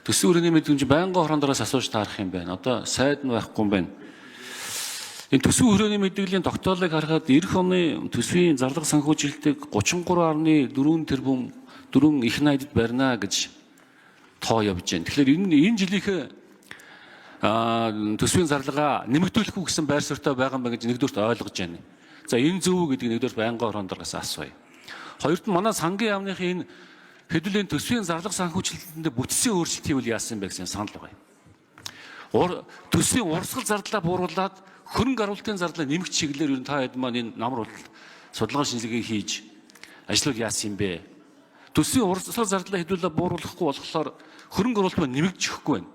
Төсвийн хүрээний мэдрэмж байнгын хороондоос асууж таарах юм байна. Одоо сайд нь байхгүй юм байна. Энэ төсвийн хүрээний мэдээллийн тогтоолыг харахад эх оны төсвийн зарлага санхүүжилтийг 33.4 тэрбум 4 их найдад барина гэж тоо явж байна. Тэгэхээр энэ жилийнхээ төсвийн зарлагаа нэмэгдүүлэх үү гэсэн байр суурьтай байгаа юм байна гэж нэгдүгürt ойлгож байна. За энэ зөв үү гэдгийг нэгдүгээр байнгын хороондоос асууя. Хоёрд нь манай сангийн яамныхын энэ хэдүүлэн төсвийн зарлага санхүүжилтэнд бүтцийн өөрчлөлт хийвэл яасан бэ гэсэн санал байна. Төсвийн урсгал зардлаа бууруулад хөрөнгө оруулалтын зардлаа нэмэгч чиглэлээр ер нь та хэд маань энэ намар судалгаа шинжилгээ хийж ажлууд яасан юм бэ? Төсвийн урсгал зардлаа хэдүүлээ бууруулахгүй болохоор хөрөнгө оруулалт маань нэмэгдэхгүй байна.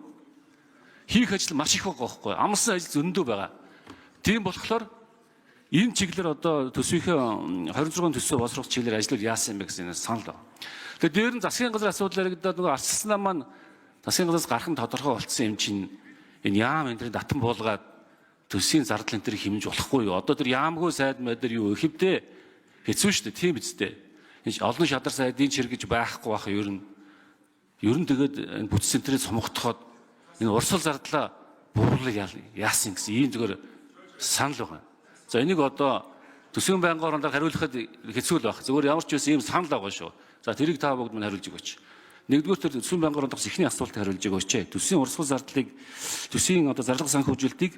Хийх ажил маш их байгаа байхгүй. Амлсан ажил зөндөө байгаа. Тийм болохоор энэ чиглэлээр одоо төсвийнхээ 26 төсвөө боловсруулах чиглэлээр ажлууд яасан юм бэ гэсэн санал байна. Тэгээд дээр нь засгийн газрын асуудал яригдаад нөгөө арчилснаа маань засгийн газраас гарах нь тодорхой болцсон юм чинь энэ яам энэ татан буулгаад төсвийн зардал энэ төр хэмж болохгүй юу? Одоо тэр яамгүй сайд мэдэр юу ихэвдээ хэцүү шүү дээ. Тийм биз дээ. Энэ олон шадар сайдын чир гэж байхгүй бах ер нь тэгээд энэ бүтц центрээс сомготоход энэ урсгал зардлаа бууруулах яасан гэсэн ийм зүгээр санал байна. За энийг одоо төсвийн байнгын хороондоор хариулахад хэцүү л байх. Зүгээр ямар ч байсан ийм санал байгаа шүү. За тэрийг та бүгд мань хариулж өгөөч. Нэгдүгээр төр төсвийн байнгын хороондоос ихний асуултыг хариулж өгөөч. Төсвийн урсгал зардлыг төсвийн одоо зарлага санхүүжилтийг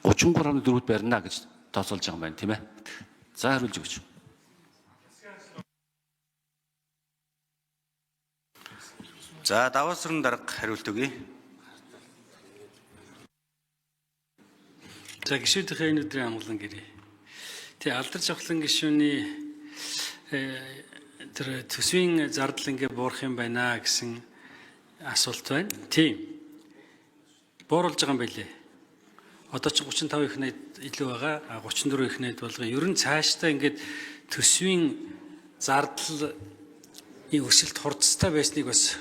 33.4-д барина гэж тооцоолж байгаа юм байна, тийм ээ. За хариулж өгөөч. За даваасрын дарга хариулт өгье. За гишүүдийнхээ энэ өдрийн амгалан гэрээ. Тэ алдар жавхлан гишүүний тэр төсвийн зардал ингээ буурах юм байна гэсэн асуулт байна. Тийм. Бууруулж байгаа юм байлээ. Одоо ч 35 их найд илүү байгаа. 34 их найд болгоо. Ер нь цаашдаа ингээд төсвийн зардал өсөлт хурцтай байсныг бас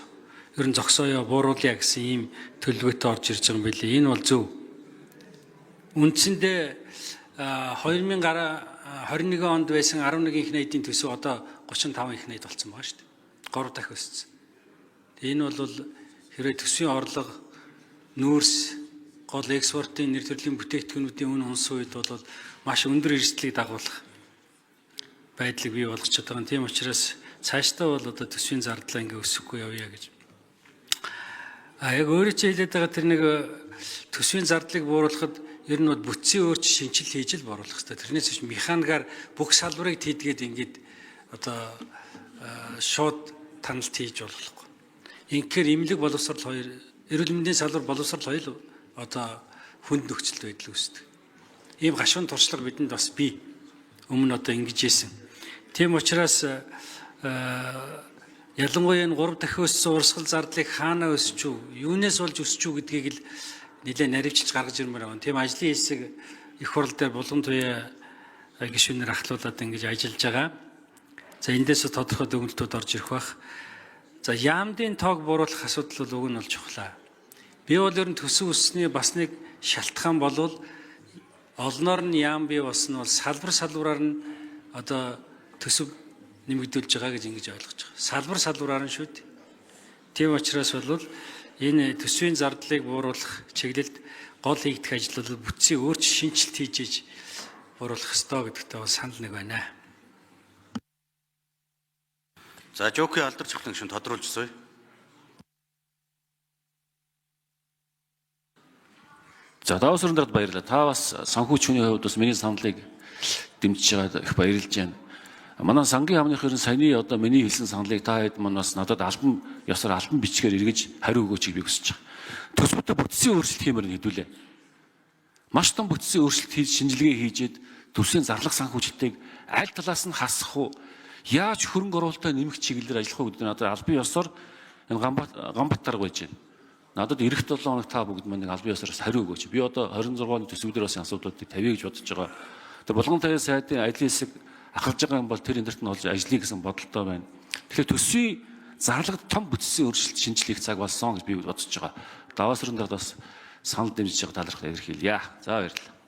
ер нь зогсоёо бууруулъя гэсэн ийм төлөвлөгөөтэй орж ирж байгаа юм байлээ. Энэ бол зөв. Үндсэндээ 2021 онд байсан 11 их найдын төсөв одоо 35 их найд болсон байгаа шүү дээ. 3 дахин өссөн. Энэ бол хэрэг төсвийн орлого, нүүрс, гол экспортын нэр төрлийн бүтээгдэхүүнүүдийн үн унсан үед бол маш өндөр эрсдлийг дагуулах байдлыг бий болгож байгаа. Тийм учраас цаашдаа бол одоо төсвийн зардлаа ингээ өсөхгүй явъя гэж. Яг өөрөө ч хэлээд байгаа тэр нэг төсвийн зардлыг бууруулахад ер нь бол бүтцийн өөрчлөлт шинжил хийж л бууруулах хэрэгтэй. Тэрнээс биш механикаар бүх салбарыг тийдгээд ингээд одоо шууд таналт хийж болохгүй. Инхээр эмнэлэг боловсрал хоёр, эрүүл мэндийн салбар боловсрал хоёр одоо хүнд нөхцөлд байдал үүсдэг. Ийм гашуун туршлага бидэнд бас бий. Өмнө одоо ингэж ийсэн. Тийм учраас ялангуяа энэ 3 дахин өссөн урсгал зардлыг хаана өсч үү, юунаас болж өсч үү гэдгийг л нэлээд наривчилж гаргаж ирмээр байна. Тийм ажлын хэсэг их хурал дээр булган туяа гишүүнээр ахлуулаад ингэж ажиллаж байгаа. За эндээс тодорхой дүгнэлтүүд орж ирэх бах. За яамдын тоог бууруулах асуудал бол уг нь болж чухлаа. Би бол ер нь төсөв өссөний бас нэг шалтгаан болвол олноор нь яам бий болсон бол салбараар нь одоо төсөв нэмэгдүүлж байгаа гэж ингэж ойлгож байгаа. Салбараар нь шүү дээ. Тийм учраас бол энэ төсвийн зардлыг бууруулах чиглэлд гол хийгдэх ажил бол бүтцийн өөрчлөлт шинжилт хийж бууруулах ёстой гэдэгтээ бол санал нэг байна. За жокийн алдар жавхлан гишүүн тодруулж сууя. За даваасрын даргад баярлалаа. Та бас санхүүчхүний хувьд бас миний саналыг дэмжиж байгаа их баярлж байна. Манай сангийн яамныхын саяны одоо миний хэлсэн саналыг та хэд маань бас надад албан ёсоор албан бичгээр эргэж хариу өгөөч би хүсэж байгаа. Төсвөдөө бүтцийн өөрчлөлт хиймээр хэдүүлээ. Маш том бүтцийн өөрчлөлт хийж шинжилгээ хийжээд төсвийн зарлага санхүүжилтийг аль талаас нь хасах уу? Яаж хөрөнгө оруулалтаа нэмэх чиглэлээр ажиллах уу гэдэг нь надад албан ёсоор энэ гамбат дарга байж байна. Надад эх 7 хоног та бүгд маань албан ёсоороос хариу өгөөч. Би одоо 26-ны төсвүүдээр бас асуудлуудыг тавья гэж бодож байгаа. Тэр булган туяа сайдын ажлын хэсэг ахалж байгаа юм бол тэр энтерт нь олж ажиллая гэсэн бодолтой байна. Тэгэхээр төсвийн зарлагт том бүтцийн өөрчлөлт шинжилгээх цаг болсон гэж би бодож байгаа. Даваасрын даргад бас санал дэмжиж байгаа талархал илэрхийлье. За баярлалаа.